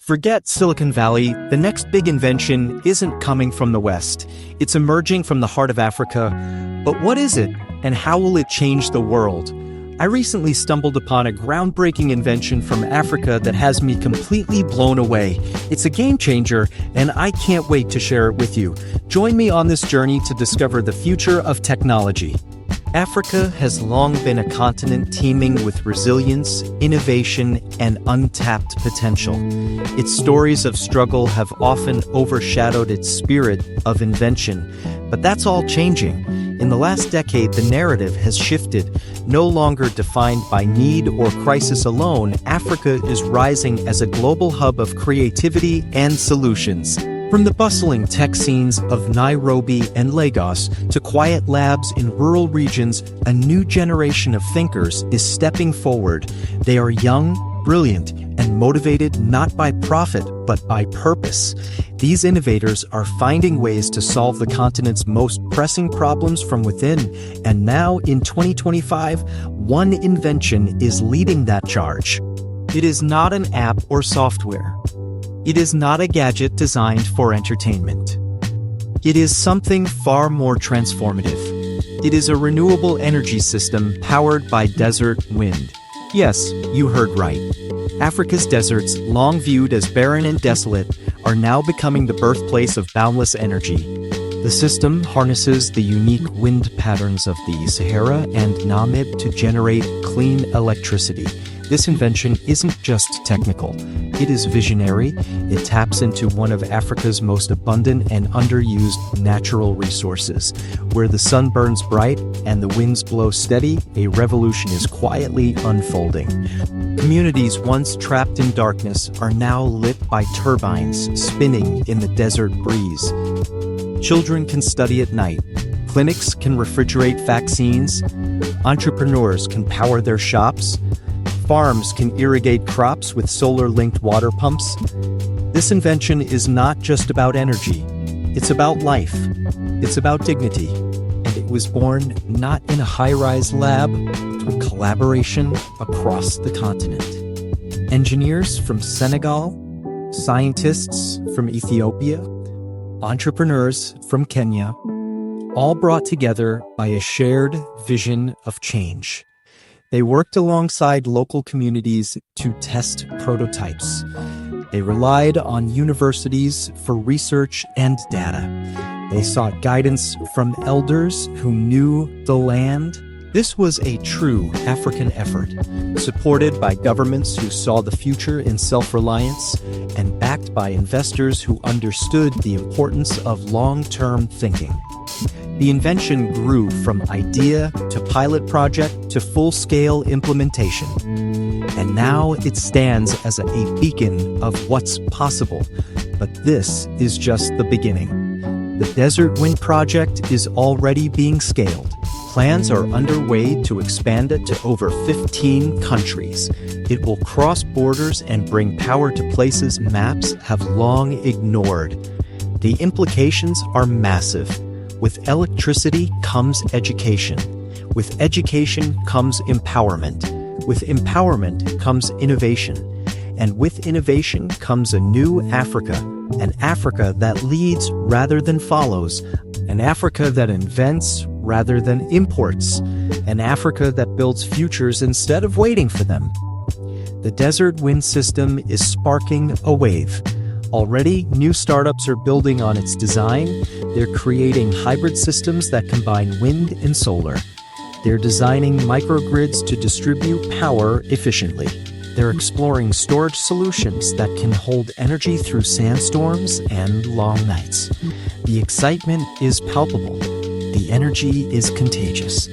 Forget Silicon Valley, the next big invention isn't coming from the West. It's emerging from the heart of Africa. But what is it, and how will it change the world? I recently stumbled upon a groundbreaking invention from Africa that has me completely blown away. It's a game changer, and I can't wait to share it with you. Join me on this journey to discover the future of technology. Africa has long been a continent teeming with resilience, innovation, and untapped potential. Its stories of struggle have often overshadowed its spirit of invention. But that's all changing. In the last decade, the narrative has shifted. No longer defined by need or crisis alone, Africa is rising as a global hub of creativity and solutions. From the bustling tech scenes of Nairobi and Lagos to quiet labs in rural regions, a new generation of thinkers is stepping forward. They are young, brilliant, and motivated not by profit, but by purpose. These innovators are finding ways to solve the continent's most pressing problems from within. And now, in 2025, one invention is leading that charge. It is not an app or software. It is not a gadget designed for entertainment. It is something far more transformative. It is a renewable energy system powered by desert wind. Yes, you heard right. Africa's deserts, long viewed as barren and desolate, are now becoming the birthplace of boundless energy. The system harnesses the unique wind patterns of the Sahara and Namib to generate clean electricity. This invention isn't just technical. It is visionary. It taps into one of Africa's most abundant and underused natural resources. Where the sun burns bright and the winds blow steady, a revolution is quietly unfolding. Communities once trapped in darkness are now lit by turbines spinning in the desert breeze. Children can study at night. Clinics can refrigerate vaccines. Entrepreneurs can power their shops. Farms can irrigate crops with solar-linked water pumps. This invention is not just about energy. It's about life. It's about dignity. And it was born not in a high-rise lab, but through collaboration across the continent. Engineers from Senegal, scientists from Ethiopia, entrepreneurs from Kenya, all brought together by a shared vision of change. They worked alongside local communities to test prototypes. They relied on universities for research and data. They sought guidance from elders who knew the land. This was a true African effort, supported by governments who saw the future in self-reliance and backed by investors who understood the importance of long-term thinking. The invention grew from idea to pilot project to full-scale implementation. And now it stands as a beacon of what's possible. But this is just the beginning. The Desert Wind Project is already being scaled. Plans are underway to expand it to over 15 countries. It will cross borders and bring power to places maps have long ignored. The implications are massive. With electricity comes education. With education comes empowerment. With empowerment comes innovation. And with innovation comes a new Africa, an Africa that leads rather than follows, an Africa that invents rather than imports, an Africa that builds futures instead of waiting for them. The desert wind system is sparking a wave. Already, new startups are building on its design. They're creating hybrid systems that combine wind and solar. They're designing microgrids to distribute power efficiently. They're exploring storage solutions that can hold energy through sandstorms and long nights. The excitement is palpable. The energy is contagious.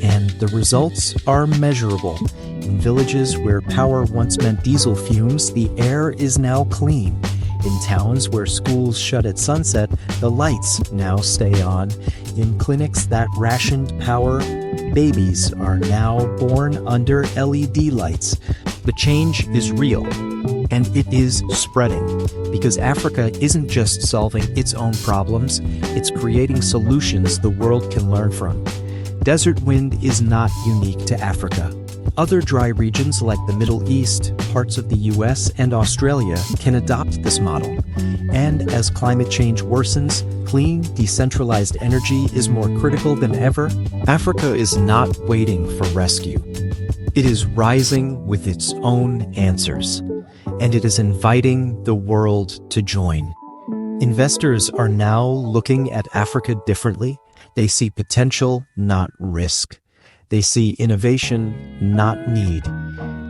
And the results are measurable. In villages where power once meant diesel fumes, the air is now clean. In towns where schools shut at sunset, the lights now stay on. In clinics that rationed power, babies are now born under LED lights. The change is real, and it is spreading, because Africa isn't just solving its own problems, it's creating solutions the world can learn from. Desert wind is not unique to Africa. Other dry regions like the Middle East, parts of the US, and Australia can adopt this model. And as climate change worsens, clean, decentralized energy is more critical than ever. Africa is not waiting for rescue. It is rising with its own answers, and it is inviting the world to join. Investors are now looking at Africa differently. They see potential, not risk. They see innovation, not need.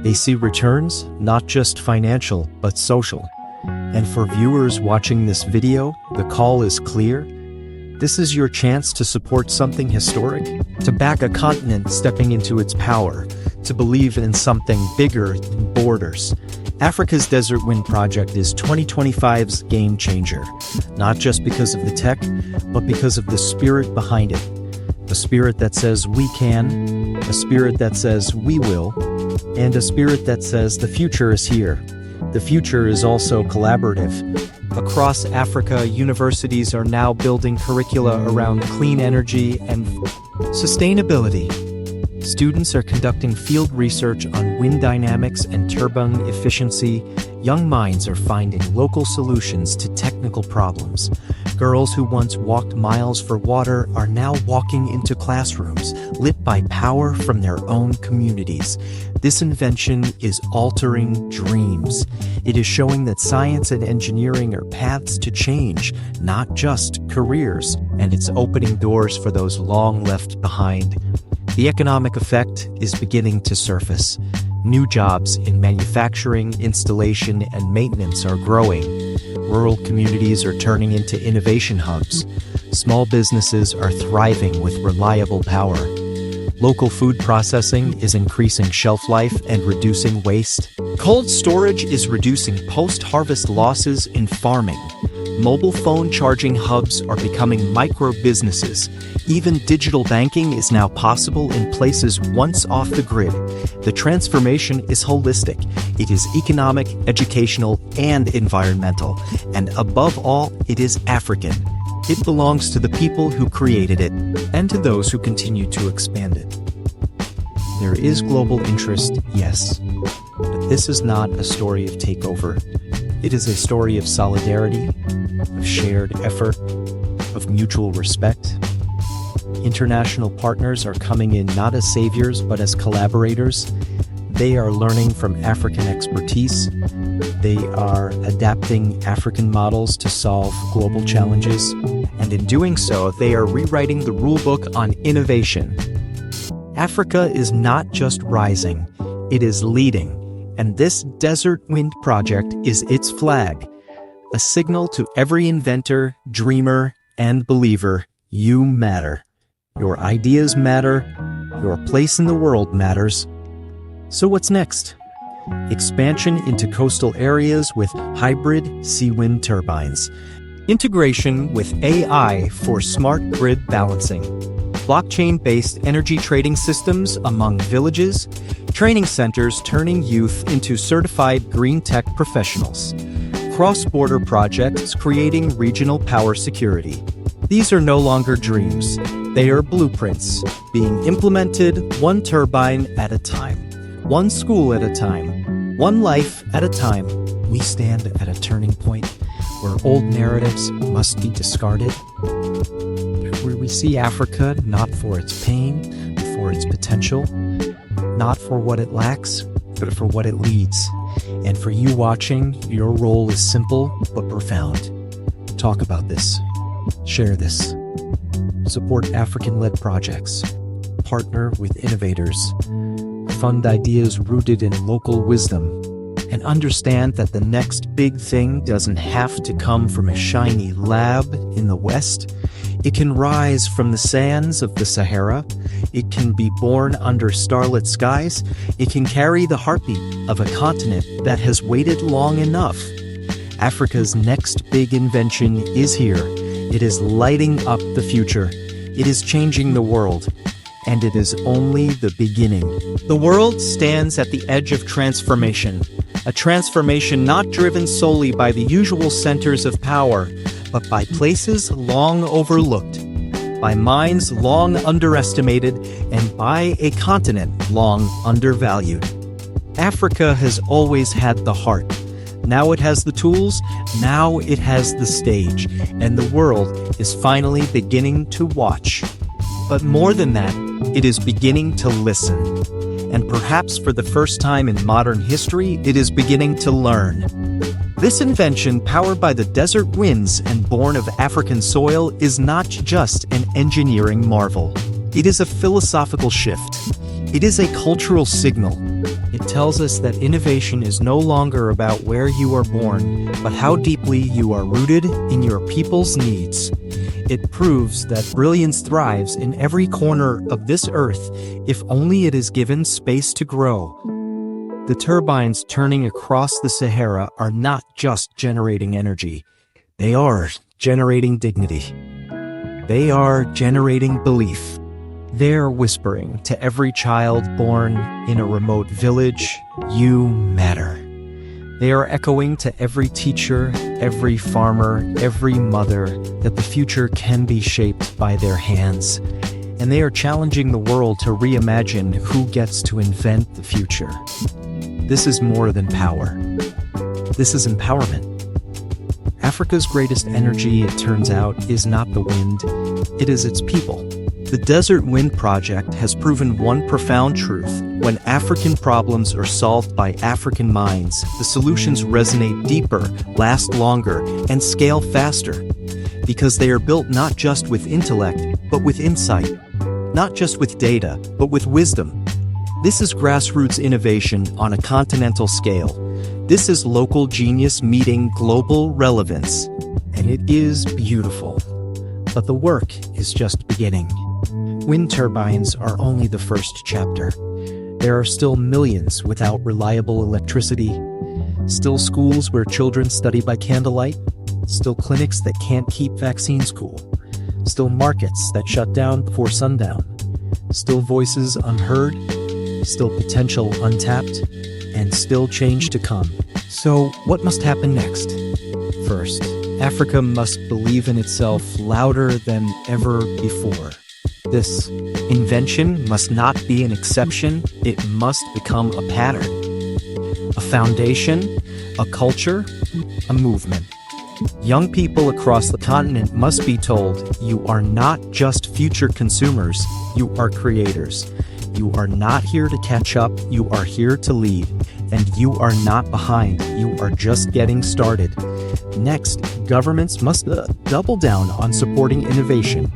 They see returns, not just financial, but social. And for viewers watching this video, the call is clear. This is your chance to support something historic, to back a continent stepping into its power, to believe in something bigger than borders. Africa's Desert Wind Project is 2025's game changer, not just because of the tech, but because of the spirit behind it. A spirit that says we can, a spirit that says we will, and a spirit that says the future is here. The future is also collaborative. Across Africa, universities are now building curricula around clean energy and sustainability. Students are conducting field research on wind dynamics and turbine efficiency. Young minds are finding local solutions to technical problems. Girls who once walked miles for water are now walking into classrooms, lit by power from their own communities. This invention is altering dreams. It is showing that science and engineering are paths to change, not just careers, and it's opening doors for those long left behind. The economic effect is beginning to surface. New jobs in manufacturing, installation, and maintenance are growing. Rural communities are turning into innovation hubs. Small businesses are thriving with reliable power. Local food processing is increasing shelf life and reducing waste. Cold storage is reducing post-harvest losses in farming. Mobile phone charging hubs are becoming micro-businesses. Even digital banking is now possible in places once off the grid. The transformation is holistic. It is economic, educational, and environmental. And above all, it is African. It belongs to the people who created it, and to those who continue to expand it. There is global interest, yes, but this is not a story of takeover. It is a story of solidarity, of shared effort, of mutual respect. International partners are coming in not as saviors, but as collaborators. They are learning from African expertise. They are adapting African models to solve global challenges. And in doing so, they are rewriting the rulebook on innovation. Africa is not just rising, it is leading. And this Desert Wind Project is its flag, a signal to every inventor, dreamer, and believer: you matter. Your ideas matter. Your place in the world matters. So what's next? Expansion into coastal areas with hybrid sea wind turbines. Integration with AI for smart grid balancing. Blockchain-based energy trading systems among villages. Training centers turning youth into certified green tech professionals. Cross-border projects creating regional power security. These are no longer dreams. They are blueprints, being implemented one turbine at a time, one school at a time, one life at a time. We stand at a turning point where old narratives must be discarded, where we see Africa not for its pain, but for its potential, not for what it lacks, but for what it leads. And for you watching, your role is simple but profound. Talk about this. Share this. Support African-led projects. Partner with innovators. Fund ideas rooted in local wisdom. And understand that the next big thing doesn't have to come from a shiny lab in the West. It can rise from the sands of the Sahara. It can be born under starlit skies. It can carry the heartbeat of a continent that has waited long enough. Africa's next big invention is here. It is lighting up the future. It is changing the world. And it is only the beginning. The world stands at the edge of transformation. A transformation not driven solely by the usual centers of power, but by places long overlooked. by minds long underestimated and by a continent long undervalued. Africa has always had the heart. Now it has the tools, now it has the stage, and the world is finally beginning to watch. But more than that, it is beginning to listen. And perhaps for the first time in modern history, it is beginning to learn. This invention, powered by the desert winds and born of African soil, is not just an engineering marvel. It is a philosophical shift. It is a cultural signal. It tells us that innovation is no longer about where you are born, but how deeply you are rooted in your people's needs. It proves that brilliance thrives in every corner of this earth if only it is given space to grow. The turbines turning across the Sahara are not just generating energy. They are generating dignity. They are generating belief. They're whispering to every child born in a remote village, "You matter." They are echoing to every teacher, every farmer, every mother that the future can be shaped by their hands. And they are challenging the world to reimagine who gets to invent the future. This is more than power. This is empowerment. Africa's greatest energy, it turns out, is not the wind, it is its people. The Desert Wind Project has proven one profound truth. When African problems are solved by African minds, the solutions resonate deeper, last longer, and scale faster. Because they are built not just with intellect, but with insight. Not just with data, but with wisdom. This is grassroots innovation on a continental scale. This is local genius meeting global relevance. And it is beautiful. But the work is just beginning. Wind turbines are only the first chapter. There are still millions without reliable electricity, still schools where children study by candlelight, still clinics that can't keep vaccines cool, still markets that shut down before sundown, still voices unheard, still potential untapped, and still change to come. So, what must happen next? First, Africa must believe in itself louder than ever before. This invention must not be an exception, it must become a pattern. A foundation, a culture, a movement. Young people across the continent must be told, you are not just future consumers, you are creators. You are not here to catch up, you are here to lead. And you are not behind, you are just getting started. Next, governments must double down on supporting innovation.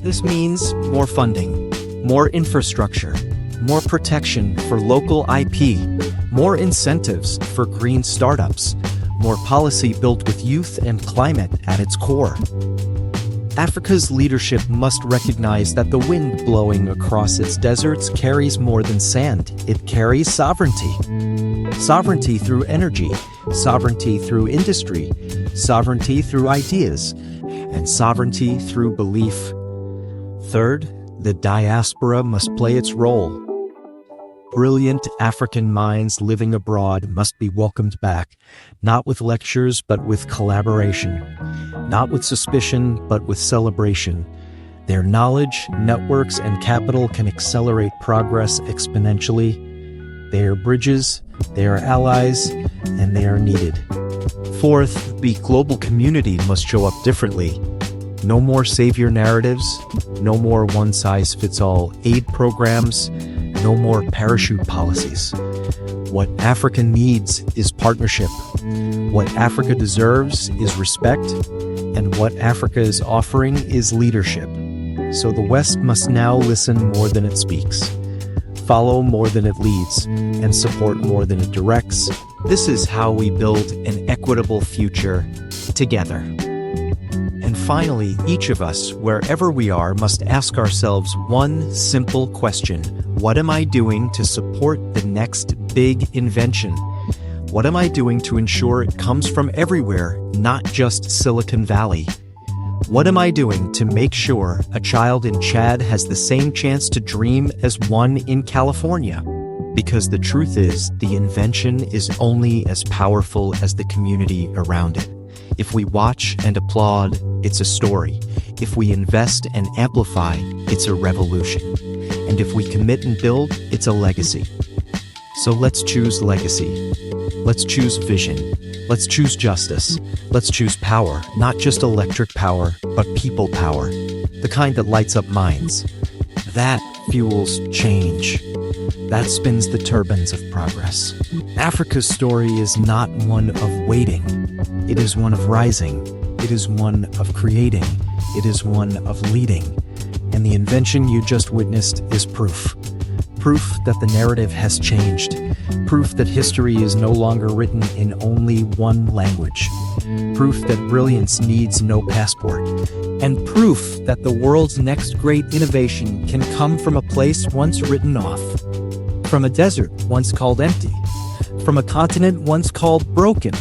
This means more funding, more infrastructure, more protection for local IP, more incentives for green startups, more policy built with youth and climate at its core. Africa's leadership must recognize that the wind blowing across its deserts carries more than sand. It carries sovereignty. Sovereignty through energy, sovereignty through industry, sovereignty through ideas, and sovereignty through belief. Third, the diaspora must play its role. Brilliant African minds living abroad must be welcomed back, not with lectures but with collaboration, not with suspicion but with celebration. Their knowledge, networks, and capital can accelerate progress exponentially. They are bridges, they are allies, and they are needed. Fourth, the global community must show up differently. No more savior narratives, no more one-size-fits-all aid programs, no more parachute policies. What Africa needs is partnership. What Africa deserves is respect, and what Africa is offering is leadership. So the West must now listen more than it speaks, follow more than it leads, and support more than it directs. This is how we build an equitable future together. And finally, each of us, wherever we are, must ask ourselves one simple question. What am I doing to support the next big invention? What am I doing to ensure it comes from everywhere, not just Silicon Valley? What am I doing to make sure a child in Chad has the same chance to dream as one in California? Because the truth is, the invention is only as powerful as the community around it. If we watch and applaud, it's a story. If we invest and amplify, it's a revolution. And if we commit and build, it's a legacy. So let's choose legacy. Let's choose vision. Let's choose justice. Let's choose power, not just electric power, but people power. The kind that lights up minds. That fuels change. That spins the turbines of progress. Africa's story is not one of waiting. It is one of rising. It is one of creating. It is one of leading. And the invention you just witnessed is proof. Proof that the narrative has changed. Proof that history is no longer written in only one language. Proof that brilliance needs no passport. And proof that the world's next great innovation can come from a place once written off. From a desert once called empty. From a continent once called broken.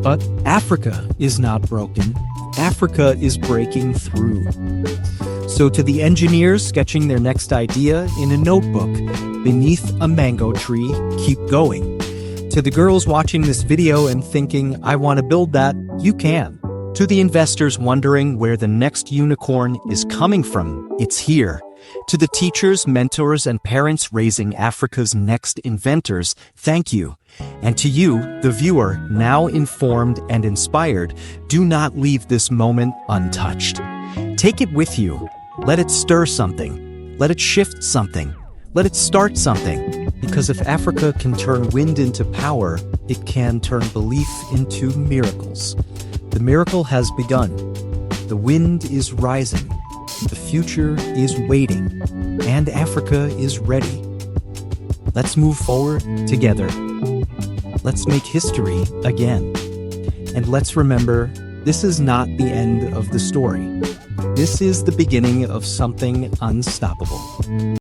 But Africa is not broken. Africa is breaking through. So to the engineers sketching their next idea in a notebook beneath a mango tree, keep going. To the girls watching this video and thinking, I want to build that, you can. To the investors wondering where the next unicorn is coming from, it's here. To the teachers, mentors, and parents raising Africa's next inventors, thank you. And to you, the viewer, now informed and inspired, do not leave this moment untouched. Take it with you. Let it stir something. Let it shift something. Let it start something. Because if Africa can turn wind into power, it can turn belief into miracles. The miracle has begun. The wind is rising. The future is waiting. And Africa is ready. Let's move forward together. Let's make history again. And let's remember, this is not the end of the story. This is the beginning of something unstoppable.